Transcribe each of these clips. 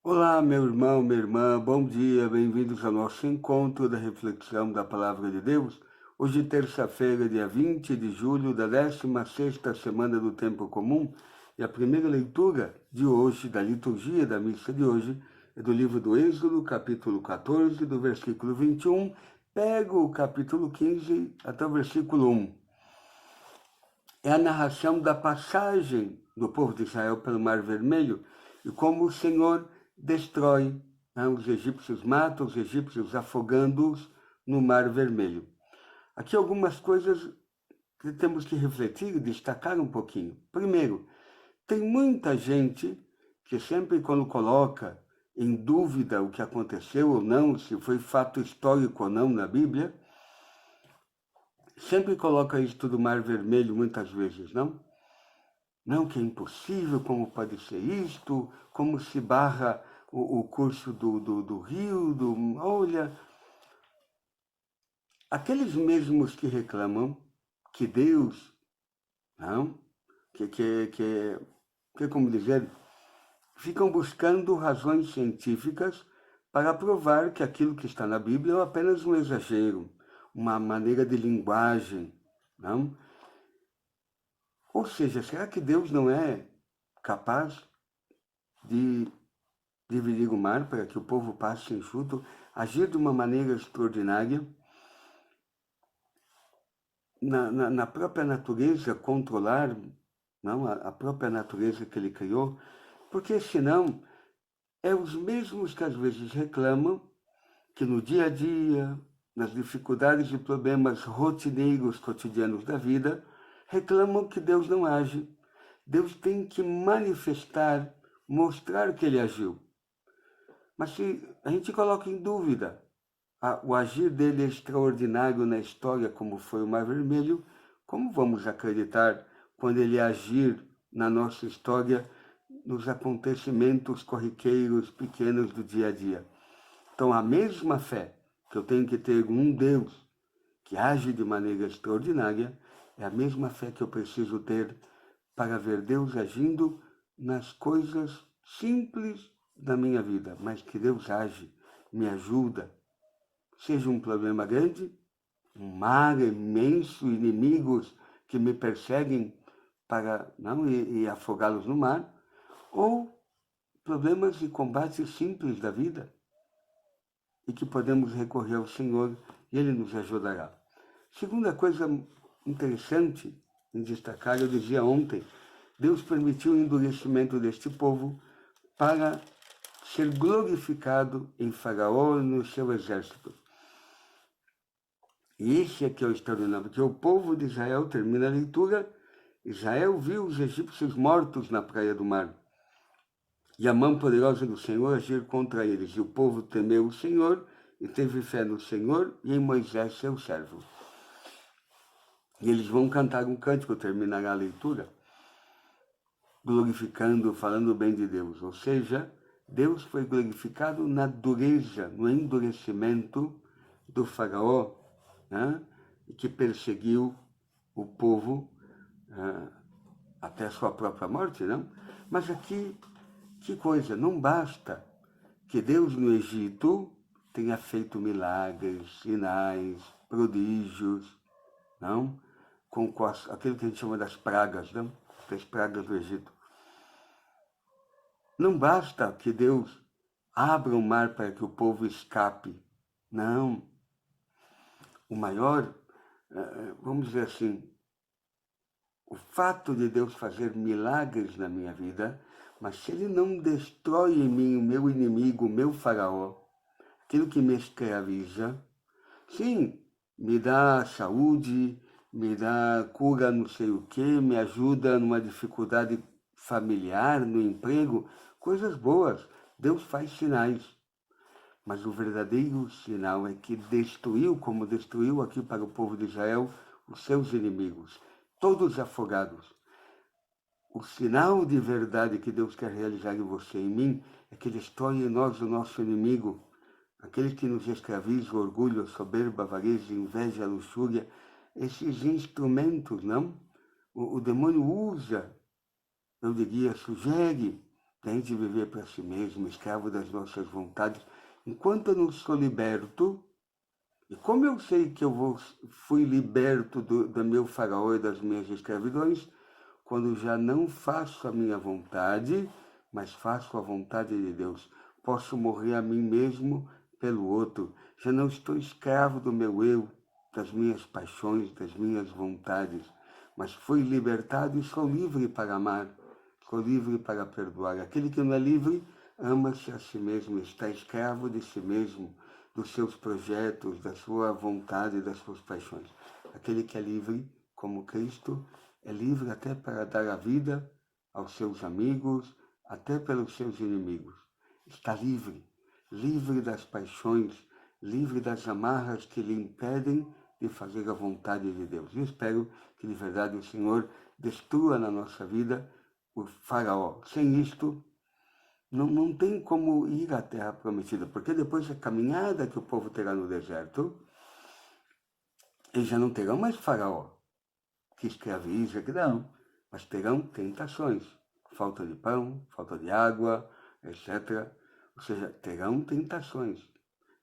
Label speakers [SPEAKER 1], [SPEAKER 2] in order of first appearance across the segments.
[SPEAKER 1] Olá, meu irmão, minha irmã, bom dia, bem-vindos ao nosso encontro da reflexão da Palavra de Deus. Hoje, terça-feira, dia 20 de julho da 16ª semana do Tempo Comum, e a primeira leitura de hoje, da liturgia da missa de hoje, é do livro do Êxodo, capítulo 14, do versículo 21, pego o capítulo 15 até o versículo 1. É a narração da passagem do povo de Israel pelo Mar Vermelho e como o Senhor destrói, os egípcios, mata os egípcios afogando-os no Mar Vermelho. Aqui algumas coisas que temos que refletir e destacar um pouquinho. Primeiro, tem muita gente que sempre quando coloca em dúvida o que aconteceu ou não, se foi fato histórico ou não na Bíblia, sempre coloca isso do Mar Vermelho muitas vezes, não? Não, que é impossível, como pode ser isto, como se barra o curso do rio, olha, aqueles mesmos que reclamam que Deus, não, como dizer, ficam buscando razões científicas para provar que aquilo que está na Bíblia é apenas um exagero, uma maneira de linguagem, não? Ou seja, será que Deus não é capaz de dividir o mar para que o povo passe enxuto, agir de uma maneira extraordinária, na própria natureza, controlar, não, a própria natureza que ele criou? Porque senão, é os mesmos que às vezes reclamam que no dia a dia, nas dificuldades e problemas rotineiros cotidianos da vida, reclamam que Deus não age. Deus tem que manifestar, mostrar que ele agiu. Mas se a gente coloca em dúvida o agir dele extraordinário na história, como foi o Mar Vermelho, como vamos acreditar quando ele agir na nossa história, nos acontecimentos corriqueiros pequenos do dia a dia? Então, a mesma fé que eu tenho que ter um Deus que age de maneira extraordinária, é a mesma fé que eu preciso ter para ver Deus agindo nas coisas simples da minha vida, mas que Deus age, me ajuda. Seja um problema grande, um mar imenso, inimigos que me perseguem para não e afogá-los no mar, ou problemas e combates simples da vida, e que podemos recorrer ao Senhor e Ele nos ajudará. Segunda coisa interessante em destacar, eu dizia ontem, Deus permitiu o endurecimento deste povo para ser glorificado em Faraó e no seu exército. E esse aqui é o extraordinário, porque o povo de Israel, termina a leitura, Israel viu os egípcios mortos na praia do mar, e a mão poderosa do Senhor agir contra eles. E o povo temeu o Senhor e teve fé no Senhor e em Moisés, seu servo. E eles vão cantar um cântico, terminará a leitura, glorificando, falando bem de Deus. Ou seja, Deus foi glorificado na dureza, no endurecimento do faraó, né, que perseguiu o povo até a sua própria morte, não? Mas aqui, que coisa, não basta que Deus no Egito tenha feito milagres, sinais, prodígios, não? Com aquilo que a gente chama das pragas, não? Das pragas do Egito. Não basta que Deus abra o mar para que o povo escape. Não. O maior, vamos dizer assim, o fato de Deus fazer milagres na minha vida, mas se Ele não destrói em mim o meu inimigo, o meu faraó, aquilo que me escraviza, sim, me dá saúde, me dá cura não sei o quê, me ajuda numa dificuldade familiar, no emprego, coisas boas. Deus faz sinais. Mas o verdadeiro sinal é que destruiu, como destruiu aqui para o povo de Israel, os seus inimigos, todos afogados. O sinal de verdade que Deus quer realizar em você e em mim é que destrói em nós o nosso inimigo, aquele que nos escraviza, o orgulho, a soberba, a avareza, a inveja, a luxúria, esses instrumentos, não? O demônio usa, eu diria, sugere a gente viver para si mesmo, escravo das nossas vontades. Enquanto eu não sou liberto, e como eu sei que fui liberto do meu faraó e das minhas escravidões, quando já não faço a minha vontade, mas faço a vontade de Deus. Posso morrer a mim mesmo pelo outro. Já não estou escravo do meu eu, das minhas paixões, das minhas vontades, mas fui libertado e sou livre para amar, sou livre para perdoar. Aquele que não é livre, ama-se a si mesmo, está escravo de si mesmo, dos seus projetos, da sua vontade, das suas paixões. Aquele que é livre, como Cristo, é livre até para dar a vida aos seus amigos, até pelos seus inimigos. Está livre, livre das paixões, livre das amarras que lhe impedem de fazer a vontade de Deus. Eu espero que de verdade o Senhor destrua na nossa vida o faraó. Sem isto, não tem como ir à terra prometida, porque depois da caminhada que o povo terá no deserto, eles já não terão mais faraó, que escraviza, que não, mas terão tentações, falta de pão, falta de água, etc. Ou seja, terão tentações,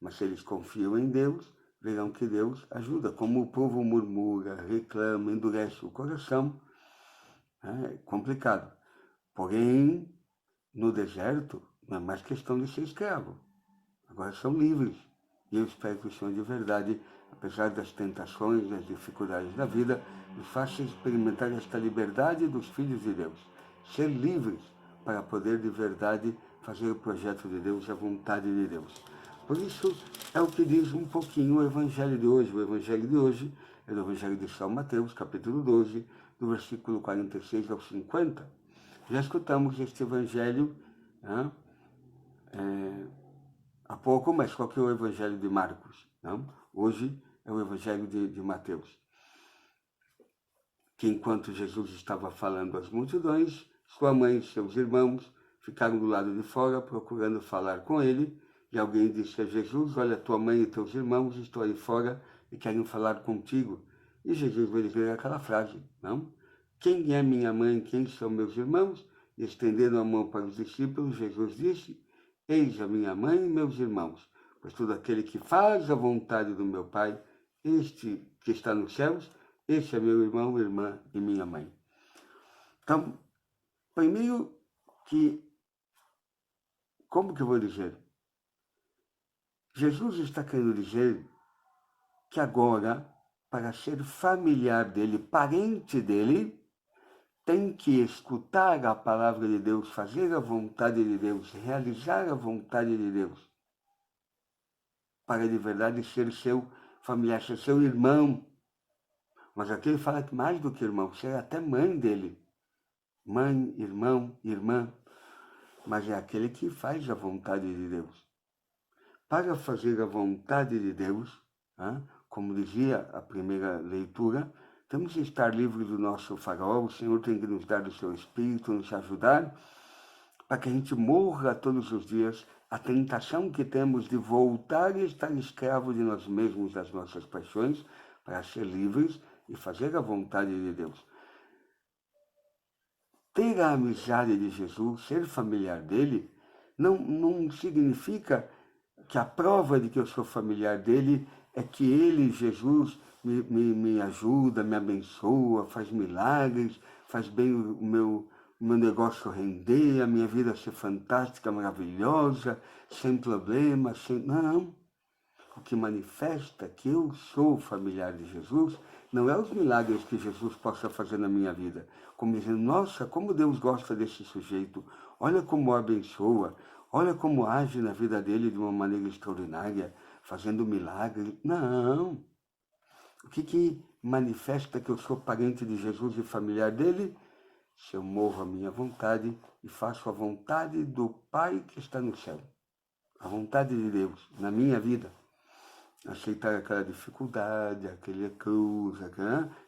[SPEAKER 1] mas se eles confiam em Deus, verão que Deus ajuda. Como o povo murmura, reclama, endurece o coração, é complicado. Porém, no deserto, não é mais questão de ser escravo. Agora são livres. E eu espero que o Senhor de verdade, apesar das tentações, das dificuldades da vida, nos faça experimentar esta liberdade dos filhos de Deus. Ser livres para poder de verdade fazer o projeto de Deus, a vontade de Deus. Por isso, é o que diz um pouquinho o Evangelho de hoje. O Evangelho de hoje é do Evangelho de São Mateus, capítulo 12, do versículo 46 ao 50. Já escutamos este Evangelho, né? Há pouco, mas qual que é o Evangelho de Marcos? Não? Hoje é o Evangelho de Mateus. Que enquanto Jesus estava falando às multidões, sua mãe e seus irmãos ficaram do lado de fora procurando falar com ele, e alguém disse a Jesus: olha, tua mãe e teus irmãos estão aí fora e querem falar contigo. E Jesus vai dizer aquela frase, não? Quem é minha mãe, quem são meus irmãos? E estendendo a mão para os discípulos, Jesus disse: eis a minha mãe e meus irmãos, pois todo aquele que faz a vontade do meu Pai, este que está nos céus, este é meu irmão, irmã e minha mãe. Então, primeiro que, como que eu vou dizer? Jesus está querendo dizer que agora, para ser familiar dele, parente dele, tem que escutar a palavra de Deus, fazer a vontade de Deus, realizar a vontade de Deus, para de verdade ser seu familiar, ser seu irmão. Mas aqui ele fala que mais do que irmão, ser até mãe dele. Mãe, irmão, irmã. Mas é aquele que faz a vontade de Deus. Para fazer a vontade de Deus, como dizia a primeira leitura, temos que estar livres do nosso faraó. O Senhor tem que nos dar o seu Espírito, nos ajudar, para que a gente morra todos os dias a tentação que temos de voltar e estar escravo de nós mesmos, das nossas paixões, para ser livres e fazer a vontade de Deus. Ter a amizade de Jesus, ser familiar dele, não significa que a prova de que eu sou familiar dele é que ele, Jesus, me ajuda, me abençoa, faz milagres, faz bem o meu negócio render, a minha vida ser fantástica, maravilhosa, sem problemas, sem... Não. O que manifesta que eu sou familiar de Jesus não é os milagres que Jesus possa fazer na minha vida, como dizendo, nossa, como Deus gosta desse sujeito, olha como o abençoa, olha como age na vida dele de uma maneira extraordinária, fazendo milagres. Não. O que manifesta que eu sou parente de Jesus e familiar dele? Se eu morro a minha vontade e faço a vontade do Pai que está no céu. A vontade de Deus na minha vida. Aceitar aquela dificuldade, aquela cruz,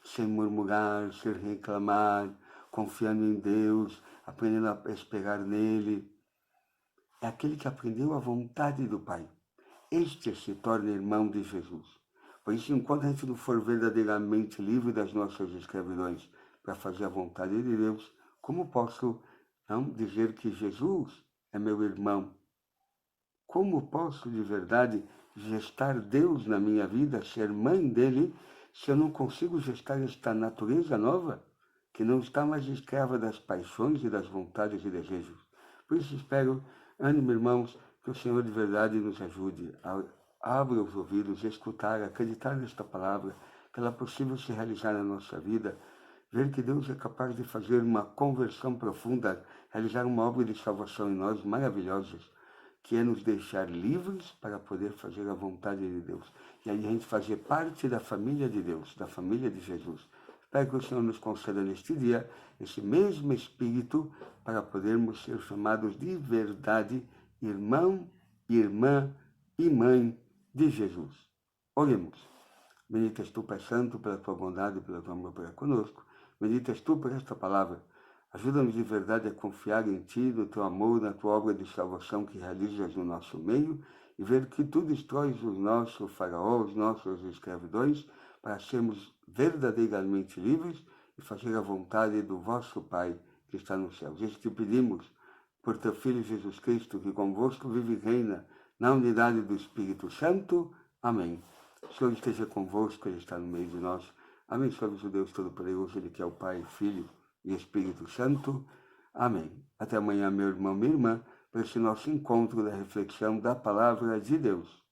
[SPEAKER 1] sem murmurar, sem reclamar, confiando em Deus, aprendendo a esperar nele. É aquele que aprendeu a vontade do Pai. este se torna irmão de Jesus. Por isso, enquanto a gente não for verdadeiramente livre das nossas escravidões para fazer a vontade de Deus, como posso não dizer que Jesus é meu irmão? Como posso de verdade gestar Deus na minha vida, ser mãe dele, se eu não consigo gestar esta natureza nova, que não está mais escrava das paixões e das vontades e desejos? Por isso espero, ânimo, irmãos, que o Senhor de verdade nos ajude a abrir os ouvidos, escutar, acreditar nesta palavra, que ela é possível se realizar na nossa vida, ver que Deus é capaz de fazer uma conversão profunda, realizar uma obra de salvação em nós maravilhosa, que é nos deixar livres para poder fazer a vontade de Deus. E aí a gente fazer parte da família de Deus, da família de Jesus. Espero que o Senhor nos conceda neste dia esse mesmo Espírito para podermos ser chamados de verdade irmão, irmã e mãe de Jesus. Oremos. Bendito és tu, Pai Santo, pela tua bondade e pelo teu amor para conosco. Bendito és tu por esta palavra. Ajuda-nos de verdade a confiar em Ti, no Teu amor, na Tua obra de salvação que realizas no nosso meio e ver que Tu destróis os nossos faraós, os nossos escravidões, para sermos verdadeiramente livres e fazer a vontade do vosso Pai que está nos céus. Isso te pedimos por Teu Filho Jesus Cristo, que convosco vive e reina na unidade do Espírito Santo. Amém. O Senhor esteja convosco, Ele está no meio de nós. Abençoe-vos o Deus Todo-Poderoso, Ele que é o Pai, Filho e Espírito Santo. Amém. Até amanhã, meu irmão, minha irmã, para esse nosso encontro da reflexão da Palavra de Deus.